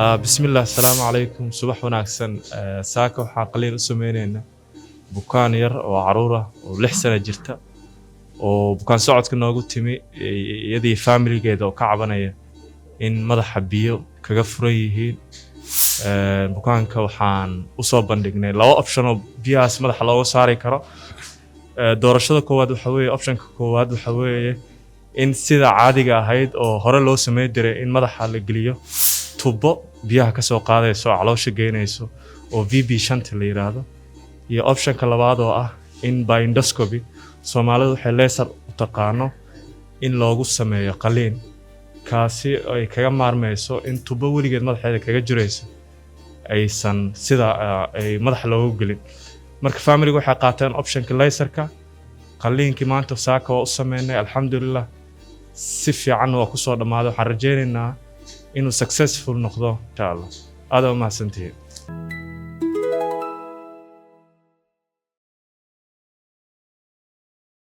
بسم الله السلام عليكم صباح وناكسن ساكا waxaan qaliin u sameeynaa bukaan yar oo caruur ah oo 6 sano jirta oo bukaan socodka noogu timi iyadii familigeeda oo ka cabanaya in madaxa biyo kaga furan yihiin bukaanka waxaan u soo bandhignay laba option oo biyaas madaxa looga saari karo doorashada koowaad waxa weeye optionka koowaad waxa weeye in sida caadiga ahayd oo hore loo sameey diray in madaxa la geliyo tubo biyaha ka soo qaadayso caloosha geynayso oo VB5 la yiraahdo iyo optionka labaad oo ah in by endoscopy Soomaalidu waxay laser u taqaano in loogu sameeyo qaliin kaasi ay kaga maarmayso in tubo weligeed madaxeeda kaga jirayso aysan sida ay madax loogu gelin marka family waxay qaateen optionka laserka qaliinkii maanta saaka oo u sameeynay alxamdulillah si fiican oo ku soo dhamaado waxaan rajaynaynaa inuu successful noqdo insha Allah aad u mahadsantihiin